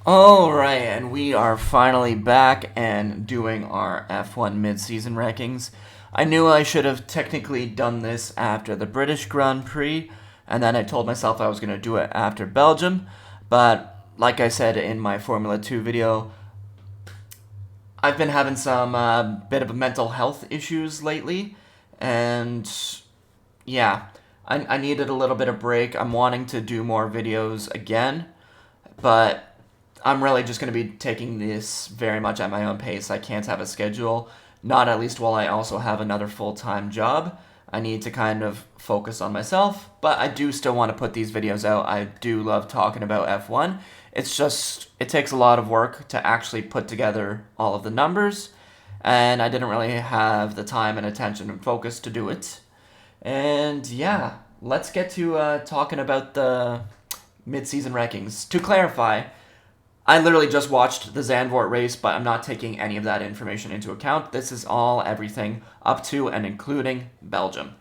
Alright, and we are finally back and doing our F1 mid-season rankings. I knew I should have technically done this after the British Grand Prix, and then I told myself I was going to do it after Belgium, but like I said in my Formula 2 video, I've been having some bit of mental health issues lately, and yeah, I needed a little bit of break. I'm wanting to do more videos again, but I'm really just going to be taking this very much at my own pace. I can't have a schedule, not at least while I also have another full-time job. I need to kind of focus on myself, but I do still want to put these videos out. I do love talking about F1. It's just, it takes a lot of work to actually put together all of the numbers, and I didn't really have the time and attention and focus to do it. And yeah, let's get to talking about the mid-season rankings. To clarify, I literally just watched the Zandvoort race, but I'm not taking any of that information into account. This is all everything up to and including Belgium.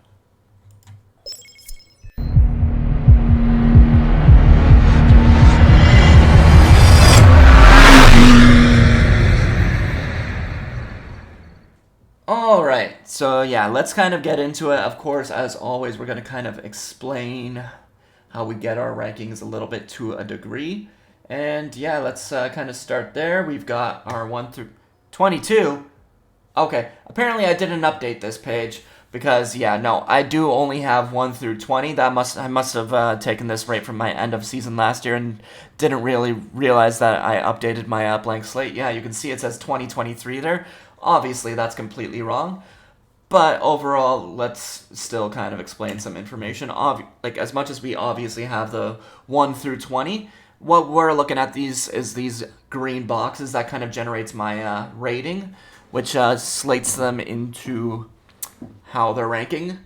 Alright, so yeah, let's kind of get into it. Of course, as always, we're going to kind of explain how we get our rankings a little bit to a degree. And yeah, let's kind of start there. We've got our 1 through 22. Okay, apparently I didn't update this page because, yeah, no, I do only have 1 through 20. I must have taken this right from my end of season last year and didn't really realize that I updated my blank slate. Yeah, you can see it says 2023 there. Obviously, that's completely wrong. But overall, let's still kind of explain some information. Like, as much as we obviously have the 1 through 20, what we're looking at is these green boxes that kind of generates my rating, which slates them into how they're ranking.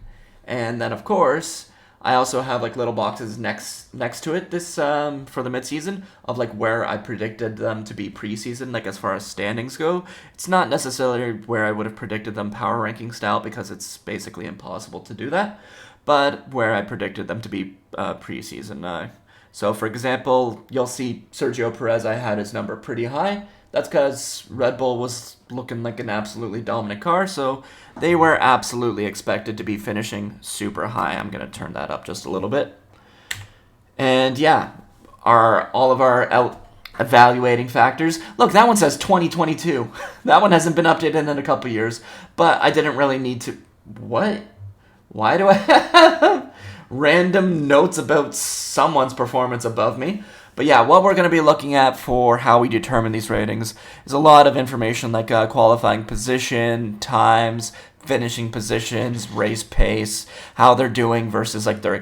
And then, of course, I also have like little boxes next to it this for the midseason of like where I predicted them to be preseason, like as far as standings go. It's not necessarily where I would have predicted them power ranking style because it's basically impossible to do that, but where I predicted them to be preseason. So, for example, you'll see Sergio Perez, I had his number pretty high. That's because Red Bull was looking like an absolutely dominant car, so they were absolutely expected to be finishing super high. I'm going to turn that up just a little bit. And yeah, all of our evaluating factors. Look, that one says 2022. That one hasn't been updated in a couple years, but I didn't really need to... What? Why do I have random notes about someone's performance above me? But yeah, what we're going to be looking at for how we determine these ratings is a lot of information like qualifying position, times, finishing positions, race pace, how they're doing versus like their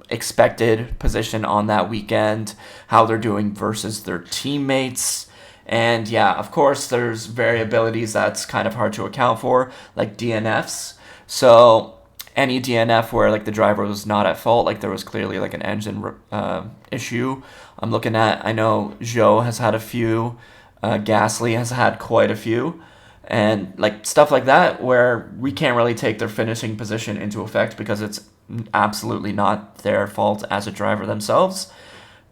expected position on that weekend, how they're doing versus their teammates. And yeah, of course, there's variabilities that's kind of hard to account for, like DNFs. So any DNF where like the driver was not at fault, like there was clearly like an engine issue. I'm looking at, I know Zhou has had a few, Gasly has had quite a few, and like stuff like that where we can't really take their finishing position into effect because it's absolutely not their fault as a driver themselves.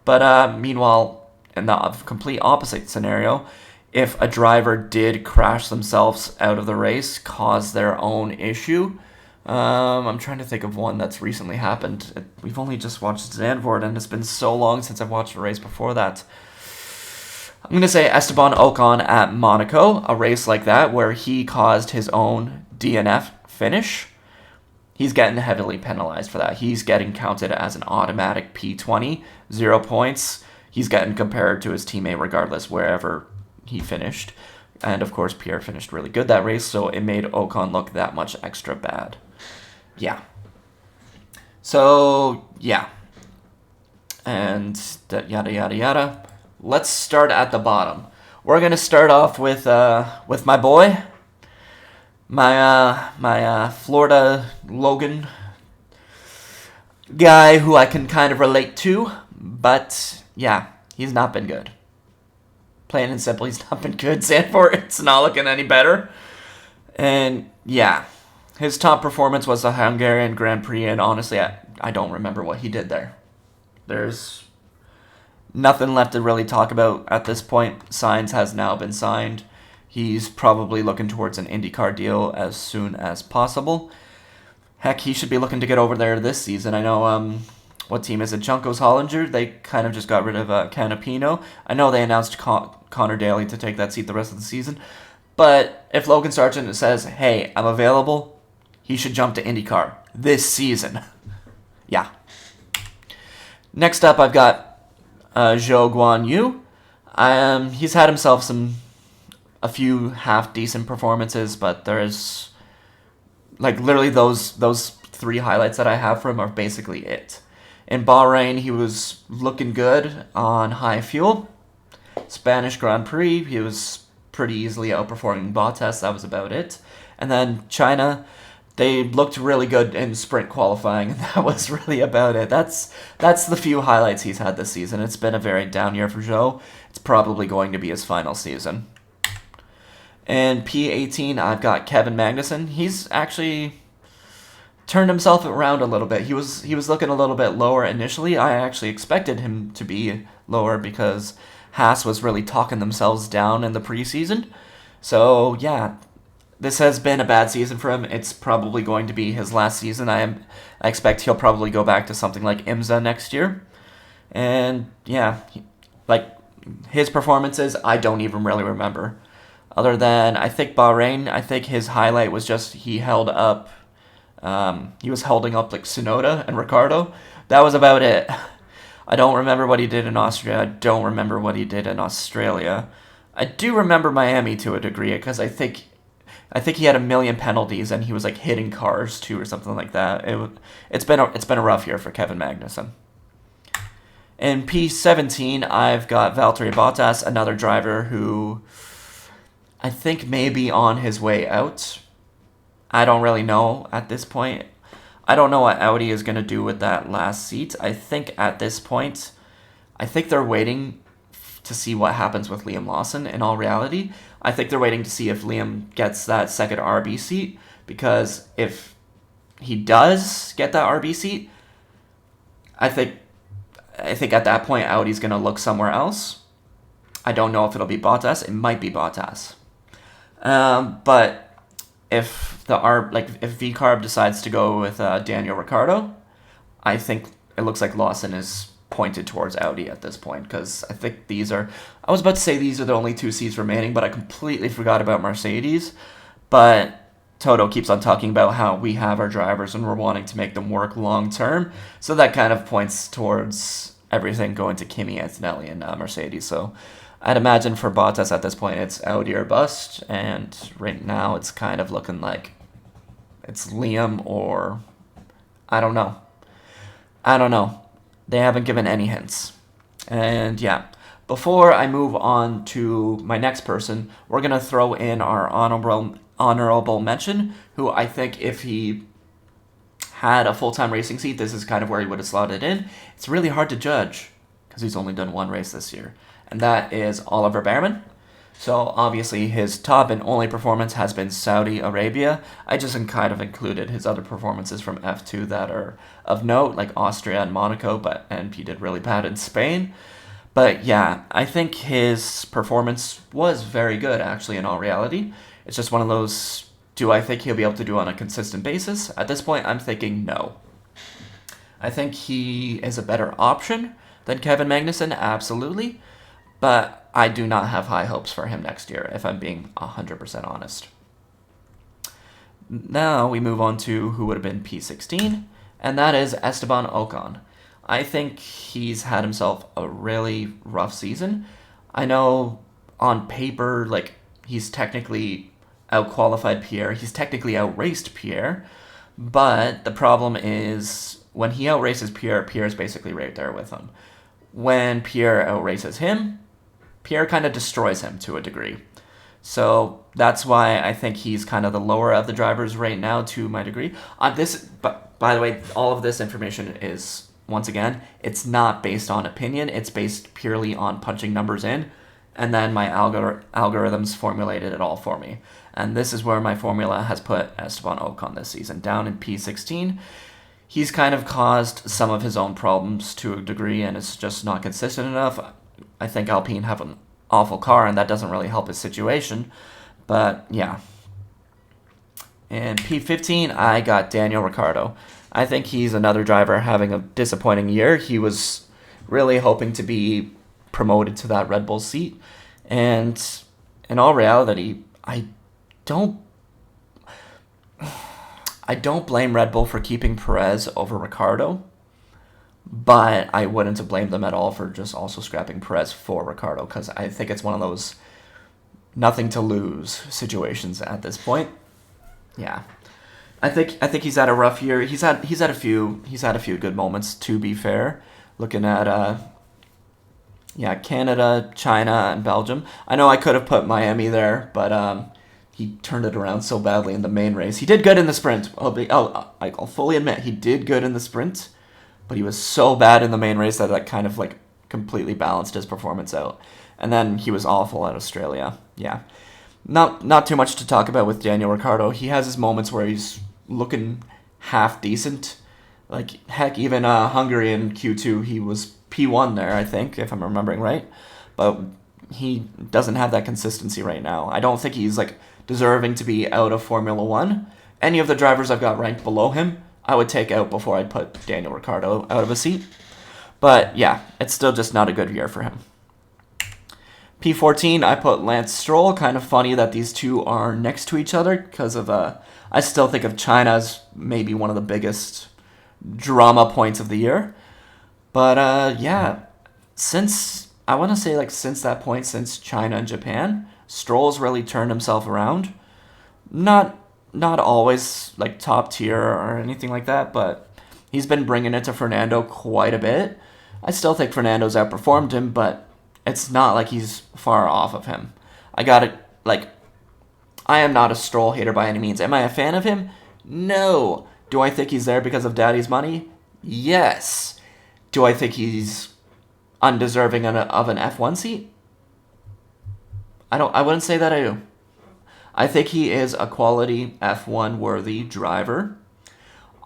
But meanwhile, in the complete opposite scenario, if a driver did crash themselves out of the race, cause their own issue, I'm trying to think of one that's recently happened. We've only just watched Zandvoort, and it's been so long since I've watched a race before that. I'm going to say Esteban Ocon at Monaco, a race like that where he caused his own DNF finish. He's getting heavily penalized for that. He's getting counted as an automatic P20, 0 points. He's getting compared to his teammate regardless, wherever he finished. And of course, Pierre finished really good that race, so it made Ocon look that much extra bad. Yeah. So, yeah. And yada, yada, yada. Let's start at the bottom. We're going to start off with my boy, my Florida Logan guy who I can kind of relate to, but yeah, he's not been good. Plain and simple, he's not been good. Zandvoort, it's not looking any better. And yeah, his top performance was the Hungarian Grand Prix, and honestly, I don't remember what he did there. Nothing left to really talk about at this point. Sainz has now been signed. He's probably looking towards an IndyCar deal as soon as possible. Heck, he should be looking to get over there this season. I know, what team is it? Juncos Hollinger. They kind of just got rid of Canapino. I know they announced Connor Daly to take that seat the rest of the season. But if Logan Sargent says, hey, I'm available, he should jump to IndyCar this season. Yeah. Next up, I've got Zhou Guan Yu. He's had himself a few half-decent performances, but there's literally those three highlights that I have for him are basically it. In Bahrain, he was looking good on high fuel. Spanish Grand Prix, he was pretty easily outperforming Bottas. That was about it. And then China, they looked really good in sprint qualifying, and that was really about it. That's the few highlights he's had this season. It's been a very down year for Zhou. It's probably going to be his final season. In P18, I've got Kevin Magnussen. He's actually turned himself around a little bit. He was looking a little bit lower initially. I actually expected him to be lower because Haas was really talking themselves down in the preseason. So, yeah, this has been a bad season for him. It's probably going to be his last season. I expect he'll probably go back to something like IMSA next year. And, yeah, his performances, I don't even really remember. Other than, I think Bahrain, I think his highlight was just he was holding up Tsunoda and Ricardo. That was about it. I don't remember what he did in Austria. I don't remember what he did in Australia. I do remember Miami to a degree because I think he had 1 million penalties and he was hitting cars too or something like that. It's been a rough year for Kevin Magnussen. In P17, I've got Valtteri Bottas, another driver who I think may be on his way out. I don't really know at this point. I don't know what Audi is going to do with that last seat. I think at this point, they're waiting to see what happens with Liam Lawson in all reality. I think they're waiting to see if Liam gets that second RB seat, because if he does get that RB seat, I think at that point Audi's going to look somewhere else. I don't know if it'll be Bottas. It might be Bottas. But if if VCarb decides to go with Daniel Ricciardo, I think it looks like Lawson is pointed towards Audi at this point, because I think I was about to say these are the only 2 seats remaining, but I completely forgot about Mercedes. But Toto keeps on talking about how we have our drivers and we're wanting to make them work long term, so that kind of points towards everything going to Kimi Antonelli and Mercedes. So I'd imagine for Bottas at this point, it's Audi or bust, and right now it's kind of looking like it's Liam or I don't know. They haven't given any hints. And yeah, before I move on to my next person, we're going to throw in our honorable mention, who I think if he had a full-time racing seat, this is kind of where he would have slotted in. It's really hard to judge because he's only done 1 race this year. And that is Oliver Behrman. So obviously his top and only performance has been Saudi Arabia. I just kind of included his other performances from F2 that are of note, like Austria and Monaco, and he did really bad in Spain. But yeah, I think his performance was very good, actually, in all reality. It's just one of those, do I think he'll be able to do on a consistent basis? At this point, I'm thinking no. I think he is a better option than Kevin Magnussen, absolutely. But I do not have high hopes for him next year, if I'm being 100% honest. Now we move on to who would have been P16, and that is Esteban Ocon. I think he's had himself a really rough season. I know on paper, he's technically outqualified Pierre. He's technically outraced Pierre. But the problem is when he outraces Pierre, Pierre's basically right there with him. When Pierre outraces him, Pierre kind of destroys him to a degree. So that's why I think he's kind of the lower of the drivers right now to my degree. But by the way, all of this information is, once again, it's not based on opinion. It's based purely on punching numbers in. And then my algorithms formulated it all for me. And this is where my formula has put Esteban Ocon this season, down in P16. he's kind of caused some of his own problems to a degree, and it's just not consistent enough. I think Alpine have an awful car, and that doesn't really help his situation. But yeah. And P15, I got Daniel Ricciardo. I think he's another driver having a disappointing year. He was really hoping to be promoted to that Red Bull seat. And in all reality, don't I don't blame Red Bull for keeping Perez over Ricciardo, but I wouldn't blame them at all for just also scrapping Perez for Ricciardo, because I think it's one of those nothing to lose situations at this point. Yeah. I think he's had a rough year. He's had a few good moments, to be fair. Looking at Canada, China, and Belgium. I know I could have put Miami there, but he turned it around so badly in the main race. He did good in the sprint. I'll fully admit he did good in the sprint, but he was so bad in the main race that kind of like completely balanced his performance out. And then he was awful at Australia. Yeah. Not too much to talk about with Daniel Ricciardo. He has his moments where he's looking half decent. Like, heck, even Hungary in Q2, he was P1 there, I think, if I'm remembering right. But he doesn't have that consistency right now. I don't think he's, like, deserving to be out of Formula 1. Any of the drivers I've got ranked below him, I would take out before I'd put Daniel Ricciardo out of a seat. But, yeah, it's still just not a good year for him. P14, I put Lance Stroll. Kind of funny that these two are next to each other because of, I still think of China as maybe one of the biggest drama points of the year. But, yeah, since that point, since China and Japan, Stroll's really turned himself around. Not always, like, top tier or anything like that, but he's been bringing it to Fernando quite a bit. I still think Fernando's outperformed him, but it's not like he's far off of him. I am not a Stroll hater by any means. Am I a fan of him? No. Do I think he's there because of daddy's money? Yes. Do I think he's undeserving of an F1 seat? I wouldn't say that I do. I think he is a quality F1 worthy driver.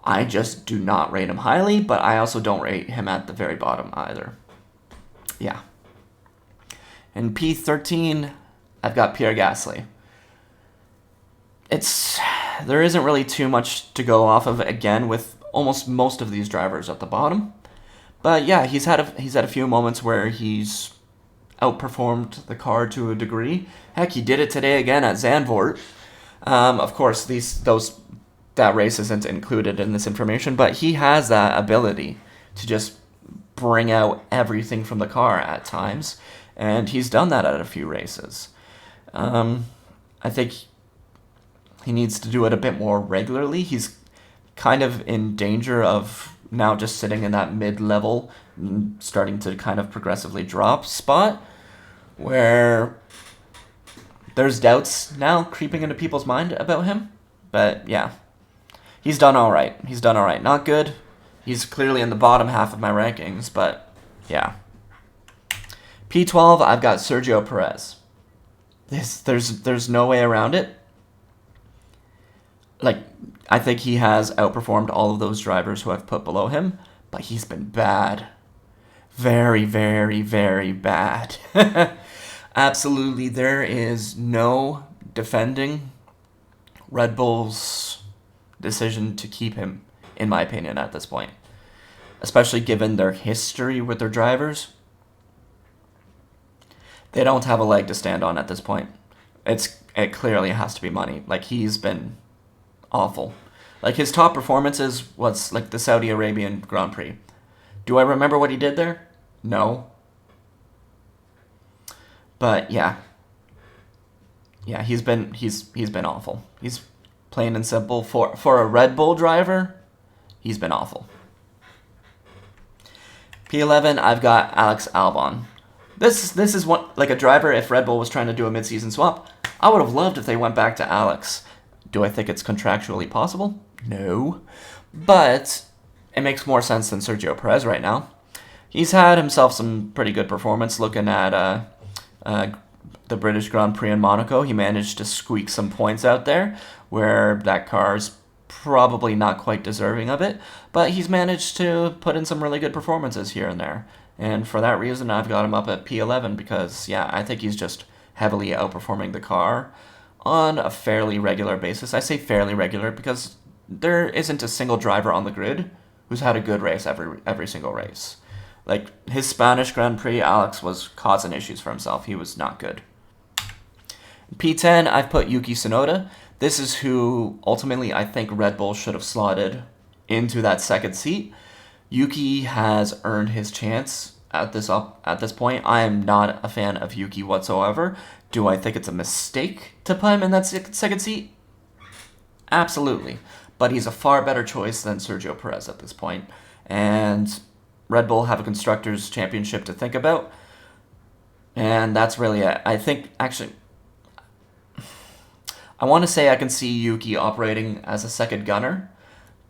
I just do not rate him highly, but I also don't rate him at the very bottom either. Yeah. In P13, I've got Pierre Gasly. There isn't really too much to go off of, again, with almost most of these drivers at the bottom. But yeah, he's had a few moments where he's outperformed the car to a degree. Heck, he did it today again at Zandvoort. Of course, that race isn't included in this information, but he has that ability to just bring out everything from the car at times, and he's done that at a few races. I think he needs to do it a bit more regularly. He's kind of in danger of now just sitting in that mid-level, starting to kind of progressively drop spot, where there's doubts now creeping into people's mind about him. But yeah, he's done all right. Not good. He's clearly in the bottom half of my rankings, but yeah. P12, I've got Sergio Perez. There's no way around it. Like, I think he has outperformed all of those drivers who I've put below him, but he's been bad. Very, very, very bad. Absolutely, there is no defending Red Bull's decision to keep him, in my opinion, at this point. Especially given their history with their drivers. They don't have a leg to stand on at this point. It clearly has to be money. Like, he's been awful. Like, his top performances was like the Saudi Arabian Grand Prix. Do I remember what he did there? No. But yeah. Yeah, he's been awful. He's plain and simple for a Red Bull driver, he's been awful. P11, I've got Alex Albon. This is what, like, a driver, if Red Bull was trying to do a mid-season swap, I would have loved if they went back to Alex. Do I think it's contractually possible? No. But it makes more sense than Sergio Perez right now. He's had himself some pretty good performance. Looking at the British Grand Prix in Monaco, he managed to squeak some points out there, where that car's probably not quite deserving of it, but he's managed to put in some really good performances here and there. And for that reason, I've got him up at P11 because, yeah, I think he's just heavily outperforming the car on a fairly regular basis. I say fairly regular because there isn't a single driver on the grid who's had a good race every single race. Like his Spanish Grand Prix, Alex was causing issues for himself. He was not good. P10, I've put Yuki Tsunoda. This is who ultimately I think Red Bull should have slotted into that second seat. Yuki has earned his chance at this point. I am not a fan of Yuki whatsoever. Do I think it's a mistake to put him in that second seat? Absolutely. But he's a far better choice than Sergio Perez at this point. And Red Bull have a Constructors' Championship to think about. And that's really it. I think, actually, I want to say I can see Yuki operating as a second gunner,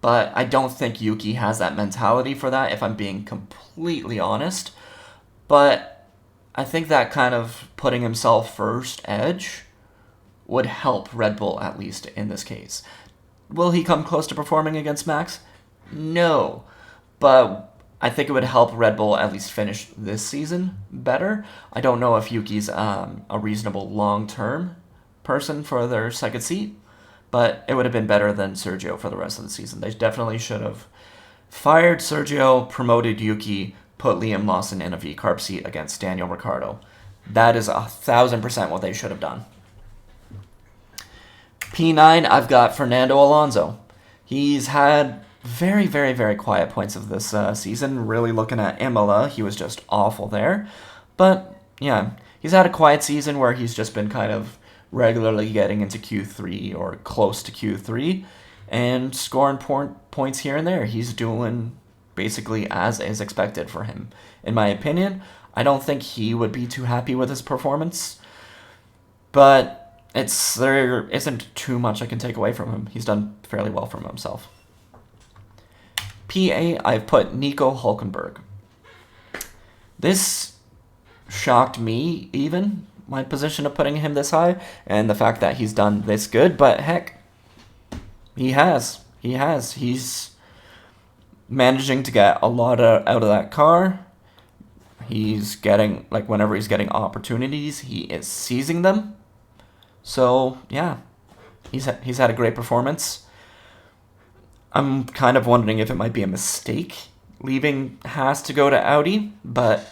but I don't think Yuki has that mentality for that, if I'm being completely honest. But I think that kind of putting himself first edge would help Red Bull, at least in this case. Will he come close to performing against Max? No. But I think it would help Red Bull at least finish this season better. I don't know if Yuki's a reasonable long-term person for their second seat, but it would have been better than Sergio for the rest of the season. They definitely should have fired Sergio, promoted Yuki, put Liam Lawson in a V-carb seat against Daniel Ricciardo. That is 1,000% what they should have done. P9, I've got Fernando Alonso. He's had very, very, very quiet points of this season. Really looking at Imola, he was just awful there. But, yeah, he's had a quiet season where he's just been kind of regularly getting into Q3 or close to Q3 and scoring points here and there. He's doing basically as is expected for him. In my opinion, I don't think he would be too happy with his performance, but there isn't too much I can take away from him. He's done fairly well for himself. P8, I've put Nico Hülkenberg. This shocked me even, my position of putting him this high, and the fact that he's done this good, but heck, he has. He's managing to get a lot out of that car. He's getting, like, whenever he's getting opportunities, he is seizing them. So, yeah, he's had a great performance. I'm kind of wondering if it might be a mistake leaving Haas to go to Audi, but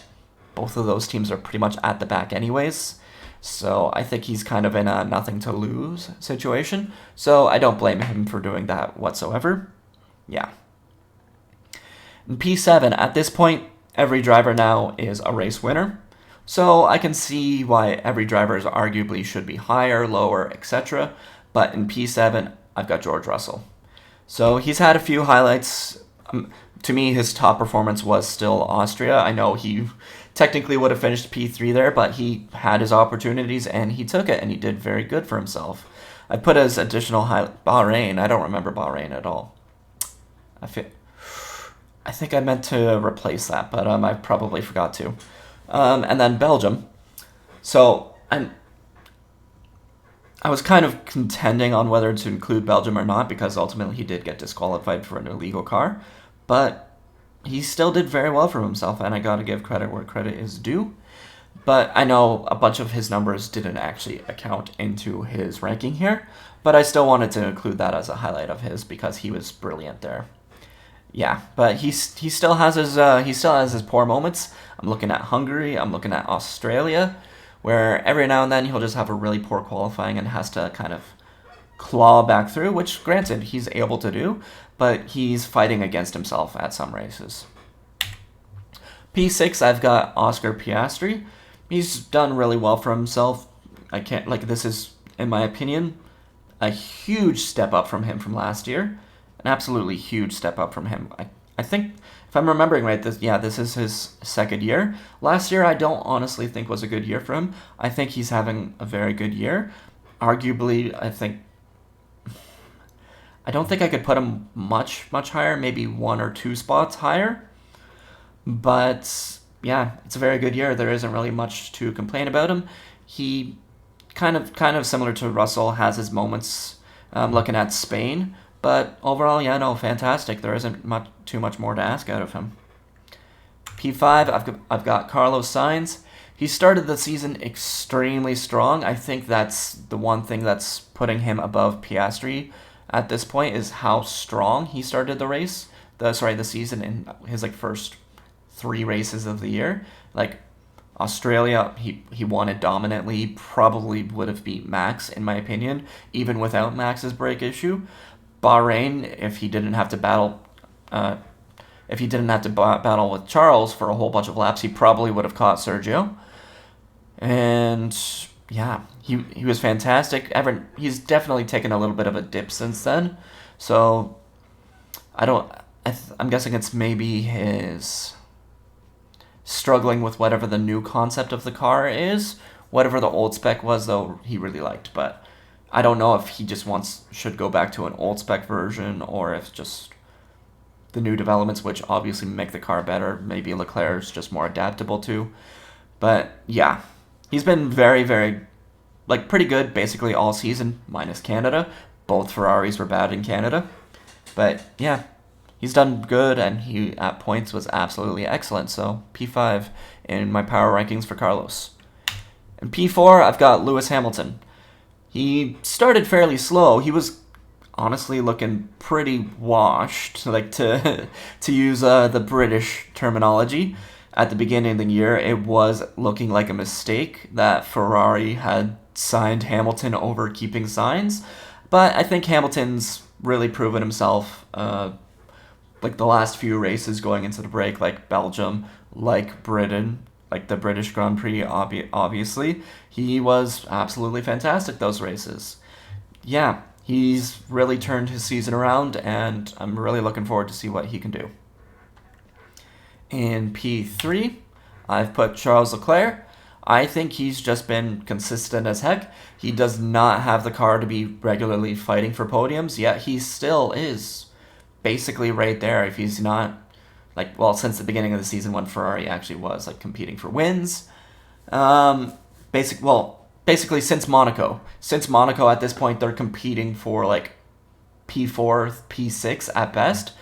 both of those teams are pretty much at the back anyways. So I think he's kind of in a nothing to lose situation. So I don't blame him for doing that whatsoever. Yeah. In P7, at this point, every driver now is a race winner. So I can see why every driver arguably should be higher, lower, etc. But in P7, I've got George Russell. So he's had a few highlights. To me, his top performance was still Austria. I know he technically would have finished P3 there, but he had his opportunities and he took it, and he did very good for himself. I put as additional highlight Bahrain. I don't remember Bahrain at all. I think I meant to replace that, but I probably forgot to. And then Belgium. So I was kind of contending on whether to include Belgium or not, because ultimately he did get disqualified for an illegal car. But he still did very well for himself, and I got to give credit where credit is due. But I know a bunch of his numbers didn't actually account into his ranking here, but I still wanted to include that as a highlight of his because he was brilliant there. Yeah, but he still has his poor moments. I'm looking at Hungary, I'm looking at Australia, where every now and then he'll just have a really poor qualifying and has to kind of claw back through, which granted he's able to do, but he's fighting against himself at some races. P6, I've got Oscar Piastri. He's done really well for himself. This is, in my opinion, a huge step up from him from last year. An absolutely huge step up from him. I think, if I'm remembering right, this is his second year. Last year, I don't honestly think was a good year for him. I think he's having a very good year. Arguably, I don't think I could put him much higher, maybe 1 or 2 spots higher. But yeah, it's a very good year. There isn't really much to complain about him. He kind of similar to Russell has his moments looking at Spain, But overall, yeah, no, fantastic. There isn't too much more to ask out of him. P5, I've got Carlos Sainz. He started the season extremely strong. I think that's the one thing that's putting him above Piastri at this point is how strong he started the season in his first 3 races of the year. Like Australia, he won it dominantly. Probably would have beat Max in my opinion, even without Max's brake issue. Bahrain, if he didn't have to battle with Charles for a whole bunch of laps, he probably would have caught Sergio. And yeah, he was fantastic. He's definitely taken a little bit of a dip since then. So I'm guessing it's maybe his struggling with whatever the new concept of the car is. Whatever the old spec was, though, he really liked. But I don't know if he just should go back to an old spec version or if just the new developments, which obviously make the car better, maybe Leclerc's just more adaptable to. But yeah, he's been very, very, pretty good basically all season, minus Canada. Both Ferraris were bad in Canada. But yeah, he's done good, and he at points was absolutely excellent. So P5 in my power rankings for Carlos. And P4, I've got Lewis Hamilton. He started fairly slow. He was honestly looking pretty washed, to use the British terminology. At the beginning of the year, it was looking like a mistake that Ferrari had signed Hamilton over keeping Sainz. But I think Hamilton's really proven himself, the last few races going into the break, like Belgium, like Britain, like the British Grand Prix, obviously. He was absolutely fantastic those races. Yeah, he's really turned his season around, and I'm really looking forward to see what he can do. In P3, I've put Charles Leclerc. I think he's just been consistent as heck. He does not have the car to be regularly fighting for podiums, yet he still is basically right there. If he's not, since the beginning of the season when Ferrari actually was, competing for wins. Basically since Monaco. Since Monaco, at this point, they're competing for, P4, P6 at best.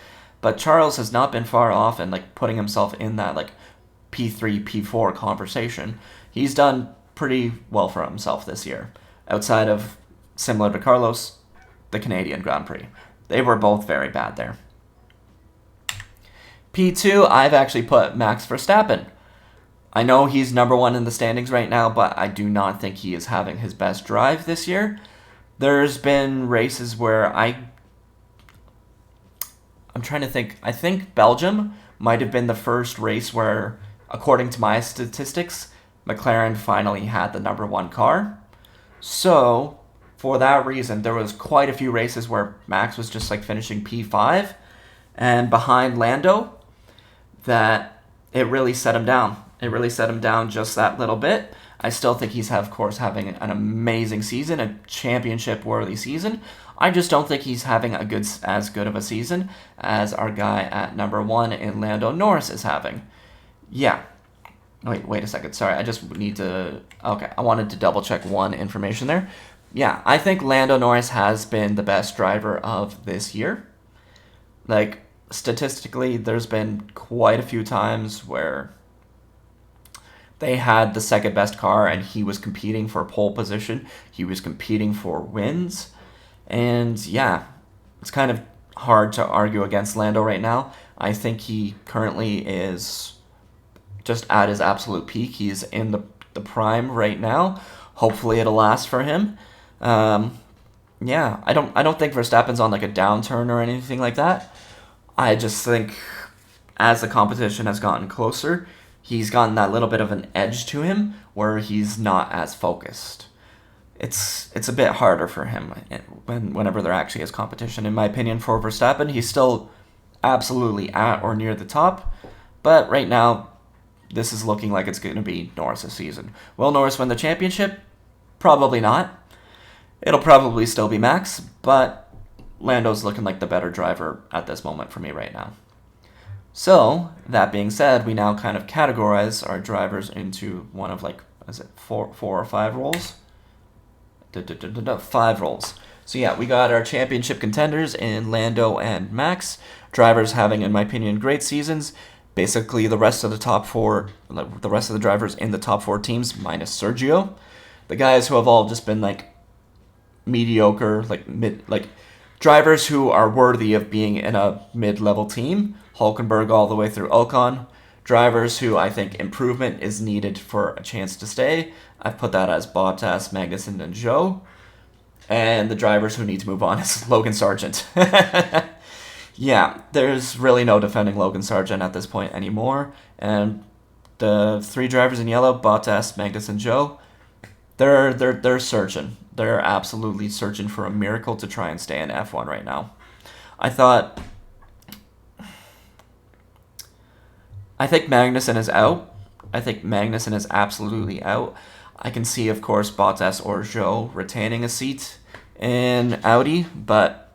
But Charles has not been far off and, putting himself in that, P3, P4 conversation. He's done pretty well for himself this year. Outside of, similar to Carlos, the Canadian Grand Prix. They were both very bad there. P2, I've actually put Max Verstappen. I know he's number 1 in the standings right now, but I do not think he is having his best drive this year. There's been races where I'm trying to think. I think Belgium might have been the first race where, according to my statistics, McLaren finally had the number 1 car. So, for that reason, there was quite a few races where Max was just finishing P5 and behind Lando, that it really set him down. It really set him down just that little bit. I still think he's, of course, having an amazing season, a championship-worthy season. I just don't think he's having as good of a season as our guy at number 1 in Lando Norris is having. Yeah. Wait a second. Sorry, I just need to... Okay, I wanted to double-check one information there. Yeah, I think Lando Norris has been the best driver of this year. Statistically, there's been quite a few times where they had the second best car and he was competing for pole position. He was competing for wins. And yeah, it's kind of hard to argue against Lando right now. I think he currently is just at his absolute peak. He's in the prime right now. Hopefully it'll last for him. Yeah, I don't think Verstappen's on a downturn or anything like that. I just think as the competition has gotten closer, he's gotten that little bit of an edge to him where he's not as focused. It's a bit harder for him whenever there actually is competition. In my opinion, for Verstappen, he's still absolutely at or near the top. But right now, this is looking like it's going to be Norris' season. Will Norris win the championship? Probably not. It'll probably still be Max, but Lando's looking like the better driver at this moment for me right now. So, that being said, we now kind of categorize our drivers into one of 4 or 5 roles? 5 roles. So yeah, we got our championship contenders in Lando and Max. Drivers having, in my opinion, great seasons. Basically, the rest of the top four, the rest of the drivers in the top four teams, minus Sergio. The guys who have all just been like mediocre, like drivers who are worthy of being in a mid-level team. Hulkenberg all the way through Ocon. Drivers who I think improvement is needed for a chance to stay. I've put that as Bottas, Magnussen, and Zhou. And the drivers who need to move on is Logan Sargent. Yeah, there's really no defending Logan Sargent at this point anymore. And the three drivers in yellow, Bottas, Magnussen, Zhou, they're searching. They're absolutely searching for a miracle to try and stay in F1 right now. I think Magnussen is out. I think Magnussen is absolutely out. I can see, of course, Bottas or Zhou retaining a seat in Audi, but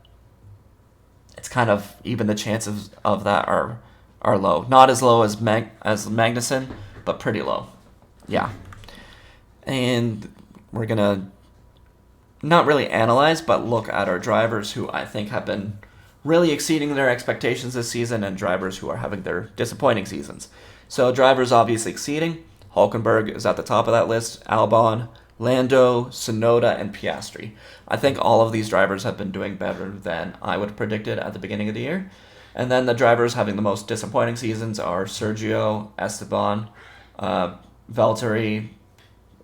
it's kind of even the chances of that are low. Not as low as Magnussen, but pretty low. Yeah. And we're going to not really analyze, but look at our drivers who I think have been really exceeding their expectations this season and drivers who are having their disappointing seasons. So drivers obviously exceeding. Hulkenberg is at the top of that list. Albon, Lando, Tsunoda, and Piastri. I think all of these drivers have been doing better than I would have predicted at the beginning of the year. And then the drivers having the most disappointing seasons are Sergio, Esteban, Valtteri,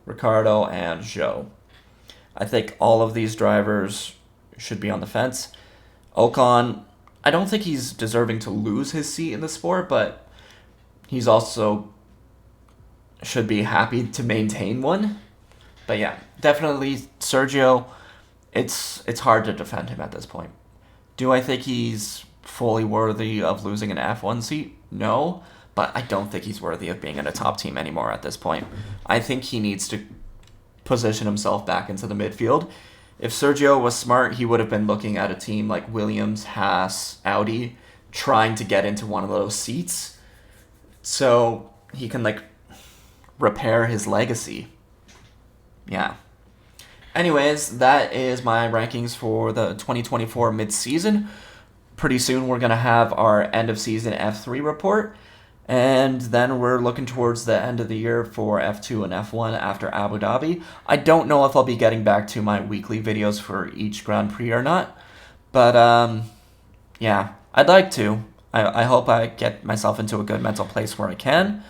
Ricciardo, and Zhou. I think all of these drivers should be on the fence. Ocon, I don't think he's deserving to lose his seat in the sport, but he's also should be happy to maintain one. But yeah, definitely Sergio, it's hard to defend him at this point. Do I think he's fully worthy of losing an F1 seat? No, but I don't think he's worthy of being in a top team anymore at this point. I think he needs to position himself back into the midfield. If Sergio was smart, he would have been looking at a team like Williams, Haas, Audi, trying to get into one of those seats so he can repair his legacy. Yeah. Anyways, that is my rankings for the 2024 mid-season. Pretty soon we're going to have our end-of-season F3 report, and then we're looking towards the end of the year for F2 and F1 after Abu Dhabi. I don't know if I'll be getting back to my weekly videos for each Grand Prix or not, but yeah, I'd like to. I hope I get myself into a good mental place where I can,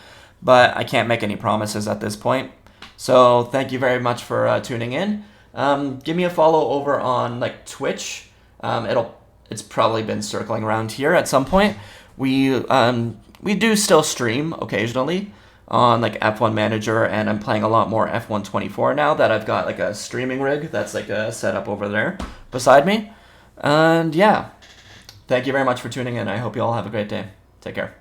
but I can't make any promises at this point. So thank you very much for tuning in. Give me a follow over on Twitch. It's probably been circling around here at some point. We do still stream occasionally on F1 Manager, and I'm playing a lot more F1 24 now that I've got a streaming rig that's set up over there beside me. And yeah, thank you very much for tuning in. I hope you all have a great day. Take care.